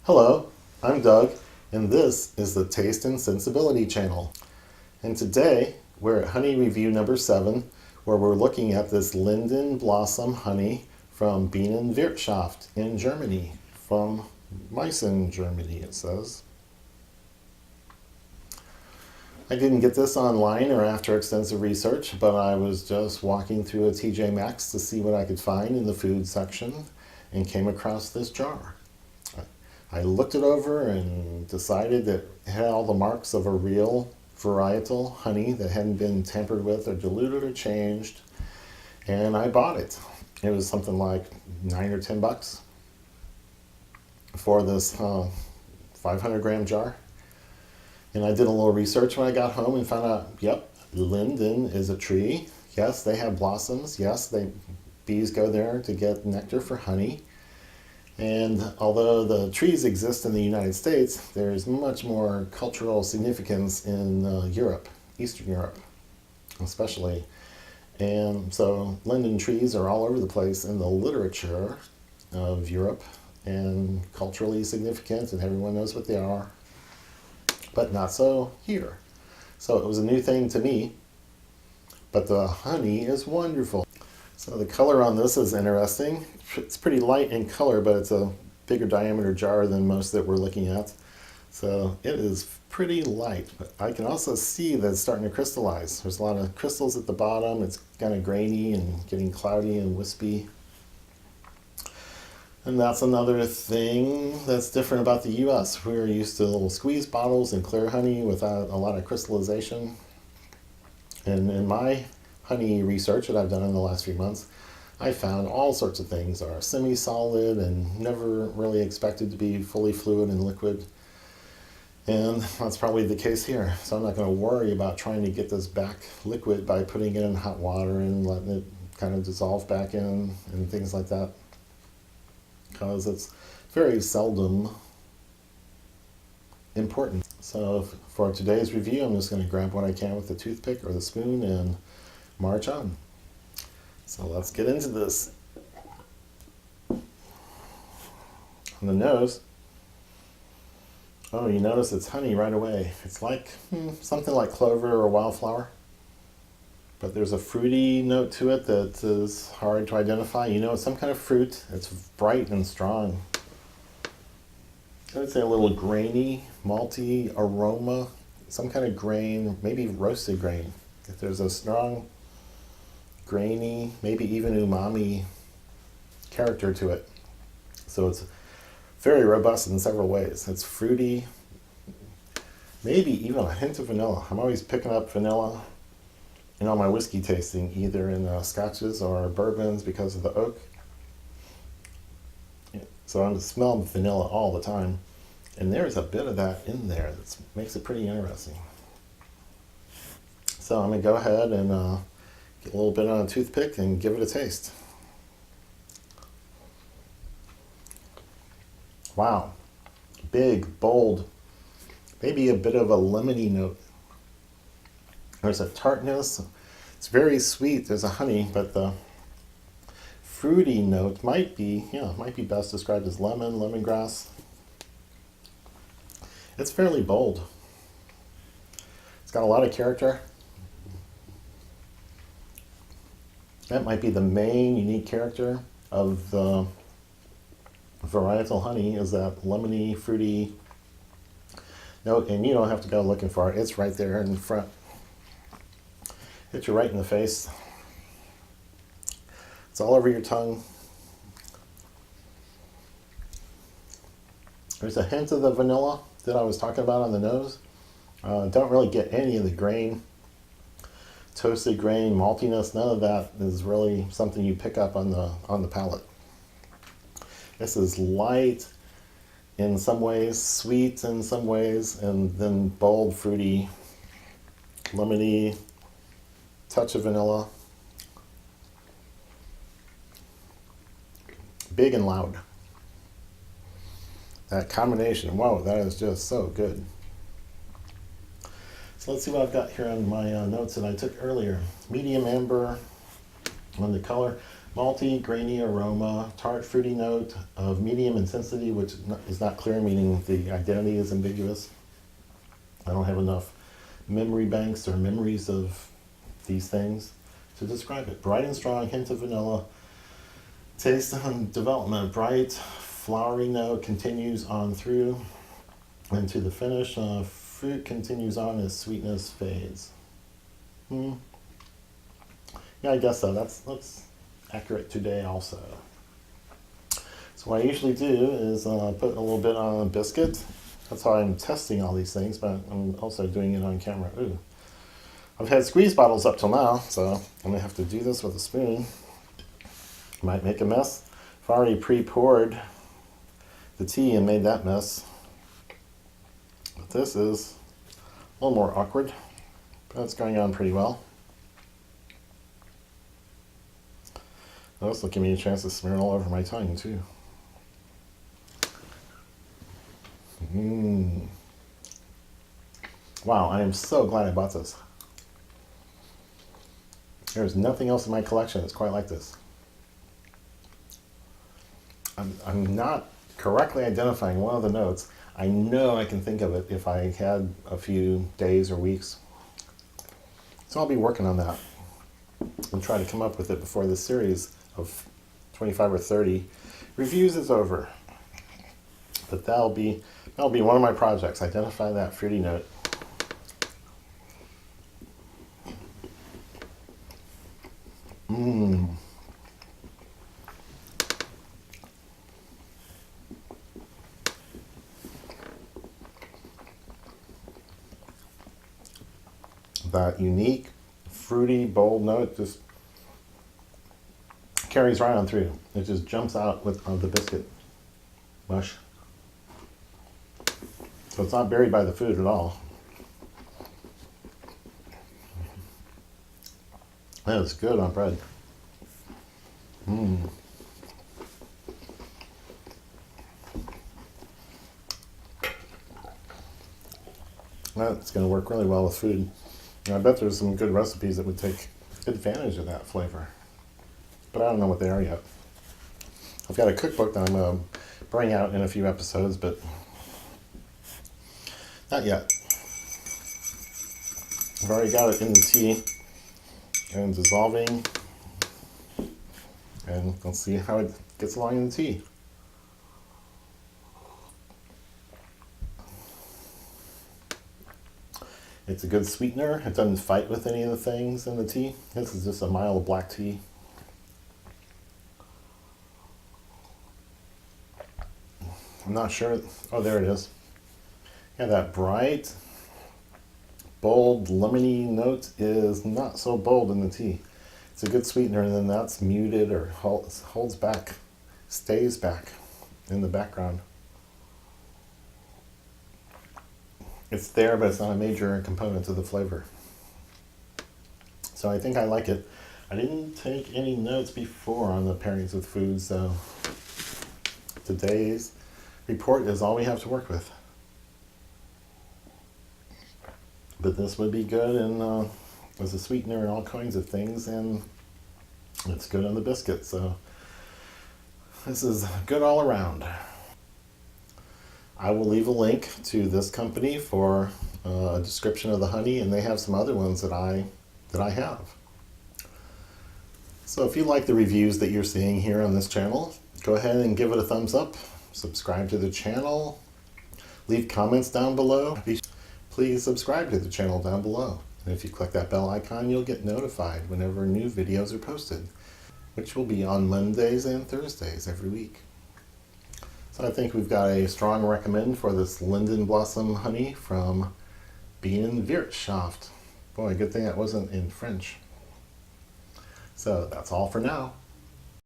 Hello, I'm Doug, and this is the Taste and Sensibility channel. And today we're at honey review number 7, where we're looking at this Linden blossom honey from Bienenwirtshaft in Germany, from Meissen Germany, it says. I didn't get this online or after extensive research, but I was just walking through a TJ Maxx to see what I could find in the food section and came across this jar. I looked it over and decided that it had all the marks of a real varietal honey that hadn't been tampered with or diluted or changed, and I bought it. It was something like $9 or $10 for this 500 gram jar. And I did a little research when I got home and found out, yep, linden is a tree. Yes, they have blossoms. Yes, bees go there to get nectar for honey. And although the trees exist in the United States, there's much more cultural significance in Europe, Eastern Europe especially. And so linden trees are all over the place in the literature of Europe and culturally significant, and everyone knows what they are, but not so here. So it was a new thing to me, but the honey is wonderful. So the color on this is interesting. It's pretty light in color, but it's a bigger diameter jar than most that we're looking at. So it is pretty light, but I can also see that it's starting to crystallize. There's a lot of crystals at the bottom. It's kind of grainy and getting cloudy and wispy. And that's another thing that's different about the US. We're used to little squeeze bottles and clear honey without a lot of crystallization. And in my honey research that I've done in the last few months, I found all sorts of things are semi-solid and never really expected to be fully fluid and liquid. And that's probably the case here. So I'm not going to worry about trying to get this back liquid by putting it in hot water and letting it kind of dissolve back in and things like that, because it's very seldom important. So for today's review, I'm just going to grab what I can with the toothpick or the spoon and march on. So let's get into this. On the nose, oh, you notice it's honey right away. It's like something like clover or wildflower, but there's a fruity note to it that is hard to identify. You know, it's some kind of fruit. It's bright and strong. I would say a little grainy, malty aroma, some kind of grain, maybe roasted grain. If there's a strong, grainy, maybe even umami character to it. So it's very robust in several ways. It's fruity, maybe even a hint of vanilla. I'm always picking up vanilla in all my whiskey tasting, either in scotches or bourbons because of the oak. So I'm smelling vanilla all the time. And there's a bit of that in there that makes it pretty interesting. So I'm going to go ahead and get a little bit on a toothpick and give it a taste. Wow. Big, bold, maybe a bit of a lemony note. There's a tartness. It's very sweet. There's a honey, but the fruity note might be best described as lemongrass. It's fairly bold. It's got a lot of character. That might be the main unique character of the varietal honey, is that lemony, fruity note, and you don't have to go looking for it. It's right there in the front. Hit you right in the face. It's all over your tongue. There's a hint of the vanilla that I was talking about on the nose. Don't really get any of the grain, toasted grain, maltiness. None of that is really something you pick up on the palate. This is light in some ways, sweet in some ways, and then bold, fruity, lemony, touch of vanilla. Big and loud. That combination, wow, that is just so good. So let's see what I've got here on my notes that I took earlier. Medium amber on the color. Malty, grainy aroma, tart, fruity note of medium intensity, which is not clear, meaning the identity is ambiguous. I don't have enough memory banks or memories of these things to describe it. Bright and strong, hint of vanilla. Taste and development, bright, flowery note continues on through into the finish. Fruit continues on as sweetness fades. Yeah, I guess so. That's accurate today also. So what I usually do is put a little bit on a biscuit. That's how I'm testing all these things, but I'm also doing it on camera. Ooh. I've had squeeze bottles up till now, so I'm gonna have to do this with a spoon. Might make a mess. I've already pre-poured the tea and made that mess. But this is a little more awkward, but it's going on pretty well. This will give me a chance to smear it all over my tongue too. Wow, I am so glad I bought this. There's nothing else in my collection that's quite like this. I'm not correctly identifying one of the notes. I know I can think of it if I had a few days or weeks. So I'll be working on that and try to come up with it before this series of 25 or 30 reviews is over. But that'll be one of my projects. Identify that fruity note. That unique, fruity, bold note just carries right on through. It just jumps out of the biscuit mush. So it's not buried by the food at all. That is good on bread. That's going to work really well with food. And I bet there's some good recipes that would take advantage of that flavor. But I don't know what they are yet. I've got a cookbook that I'm going to bring out in a few episodes, but not yet. I've already got it in the tea and dissolving. And let's see how it gets along in the tea. It's a good sweetener. It doesn't fight with any of the things in the tea. This is just a mild black tea. I'm not sure. Oh, there it is. Yeah, that bright, bold, lemony note is not so bold in the tea. It's a good sweetener, and then that's muted or holds back, stays back in the background. It's there, but it's not a major component to the flavor. So I think I like it. I didn't take any notes before on the pairings with food, so today's report is all we have to work with. But this would be good and as a sweetener and all kinds of things, and it's good on the biscuit, so this is good all around. I will leave a link to this company for a description of the honey, and they have some other ones that I have. So if you like the reviews that you're seeing here on this channel, go ahead and give it a thumbs up, subscribe to the channel, leave comments down below. Please subscribe to the channel down below. And if you click that bell icon, you'll get notified whenever new videos are posted, which will be on Mondays and Thursdays every week. So I think we've got a strong recommend for this Linden Blossom honey from Bienenwirtshaft. Boy, good thing that wasn't in French. So that's all for now.